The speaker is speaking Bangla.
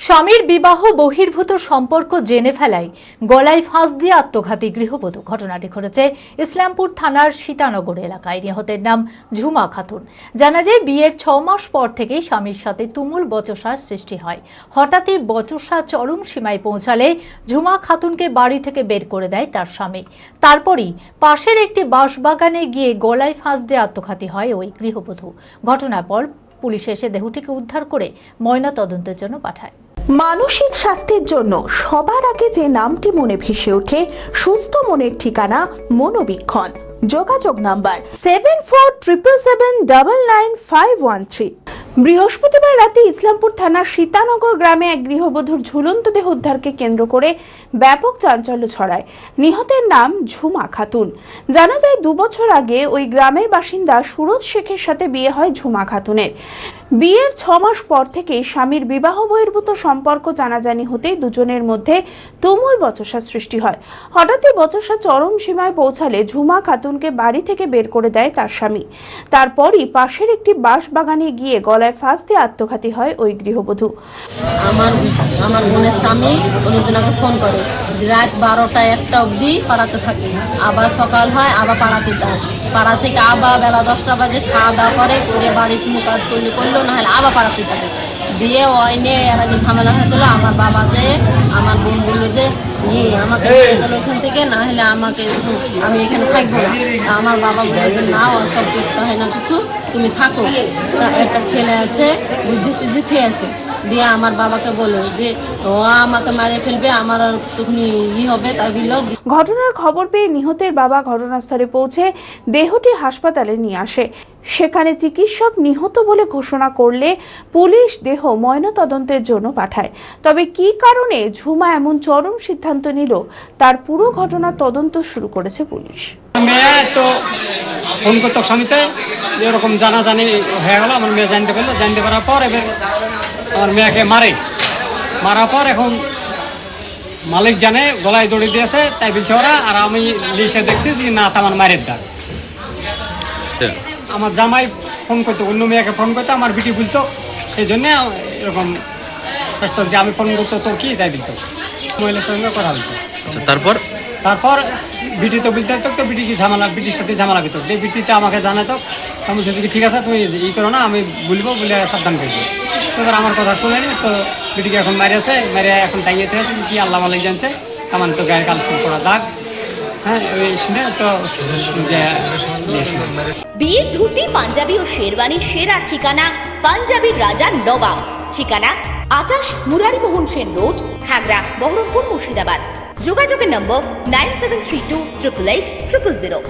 স্বামীর বিবাহ বহির্ভূত সম্পর্ক জেনে ফেলায় গলায় ফাঁস দিয়ে আত্মঘাতী গৃহবধূ। ঘটনাটি ঘটেছে ইসলামপুর থানার সীতানগর এলাকায়। নিহতের নাম ঝুমা খাতুন। জানা যায়, বিয়ের 6 মাস পর থেকেই স্বামীর সাথে তুমুল বচসার সৃষ্টি হয়। হঠাৎই বচসা চরম সীমায় পৌঁছালে ঝুমা খাতুনকে বাড়ি থেকে বের করে দেয় তার স্বামী। তারপরই পাশের একটি বাঁশবাগানে গিয়ে গলায় ফাঁস দিয়ে আত্মঘাতী হয় ওই গৃহবধূ। ঘটনার পর পুলিশ এসে দেহটিকে উদ্ধার করে ময়নাতদন্তের জন্য পাঠায়। মানসিক স্বাস্থ্যের জন্য সবার আগে যে নামটি মনে ভেসে ওঠে, সুস্থ মনের ঠিকানা মনোবীক্ষণ। যোগাযোগ নাম্বার 7477799513। বৃহস্পতিবার রাতে ইসলামপুর থানার সীতানগর গ্রামে এক গৃহবধূর ঝুলন্ত দেহ উদ্ধারকে কেন্দ্র করে ব্যাপক চাঞ্চল্য ছড়ায়। নিহতের নাম ঝুমা খাতুন। জানা যায়, 2 বছর আগে ওই গ্রামের বাসিন্দা সুরজ শেখের সাথে বিয়ে হয় ঝুমা খাতুনের। বিয়ের 6 মাস পর থেকে স্বামীর বিবাহ বহির্ভূত সম্পর্ক জানাজানি হতেই দুজনের মধ্যে তুমুল বচসা সৃষ্টি হয়। হঠাৎই বচসা চরম সীমায় পৌঁছালে ঝুমা খাতুনকে বাড়ি থেকে বের করে দেয় তার স্বামী। তারপরই পাশের একটি বাঁশবাগানে গিয়ে গলায় ফাঁস দিয়ে আত্মঘাতী হয় ওই গৃহবধূ। আমার বোনের স্বামী অন্যজনকে ফোন করে, রাত 12টা 1টা অবধি পাড়াতে থাকে, আবার সকাল হয় আবার পাড়াতে যায়, পাড়া থেকে আবার বেলা 10টা বাজে খাওয়া দাওয়া করে বাড়ি কোনো কাজ করলো না হলে আবার পাড়াতে থাকে। দিয়ে ওই নিয়ে এর আগে ঝামেলা হয়েছিল। আমার বাবা যে আমার বোন বললো যে আমাকে নিয়ে চলো এখান থেকে, না হলে আমি এখানে থাকবো না। আমার বাবা বললো যে না, ওসব করতে হয় না কিছু, তুমি থাকো। একটা ছেলে আছে বুঝে সুঝে খেয়েছে। দিয়ে আমার বাবাকে বললো যে ও আমাকে মারে ফেলবে, আমার আর তখন হবে, তাই বললো। ঘটনার খবর পেয়ে নিহতের বাবা ঘটনাস্থলে পৌঁছে দেহটি হাসপাতালে নিয়ে আসে। সেখানে চিকিৎসক নিহত বলে ঘোষণা করলে পুলিশ দেহ ময়নাতদন্তের জন্য পাঠায়। তবে কি কারণে ঝুমা এমন চরম সিদ্ধান্ত নিল, তার পুরো ঘটনার তদন্ত শুরু করেছে পুলিশ। মেয়ে তো ফোন করতো স্বামীতে, এরকম জানাজানি হয়ে গেল। আমার মেয়ে জানতে পারলো, জানতে পারার পর এবার আমার মেয়েকে মারার পর এখন মালিক জানে গলায় দড়ি দিয়েছে, তাই বলছে ওরা। আর আমি লিসে দেখছি যে না, আমার মায়ের দাগ। আমার জামাই ফোন করতো, অন্য মেয়েকে ফোন করতো, আমার বিটি বলতো, সেই জন্য এরকম যে আমি ফোন করতো তো কি, তাই বলতো মহিলার সঙ্গে কথা বলতো। তারপর বিটি তো বলতে তো বিটি কি বিটির সাথে ঝামেলা করতো। যে বিটিতে আমাকে জানাতো, আমি বলছি কি ঠিক আছে, তুমি করো না, আমি বলবো বলে সাবধান করবো। এবার আমার কথা শুনেনি তো বিটিকে এখন মারিয়েছে, এখন টাইয়েতে আছে কি আল্লাহ মালিক জানছে। আমার তো গায়ের কালেকশন করা দাগ। হ্যাঁ, ওই শুনে তো বিয়ের ধুতি, পাঞ্জাবি ও শেরওয়ানির সেরা ঠিকানা পাঞ্জাবির রাজা নবাব। ঠিকানা 28 মুরারি মোহন সেন রোড, খাগড়া, বহরমপুর, মুর্শিদাবাদ। যোগাযোগের নম্বর 9732 888 000।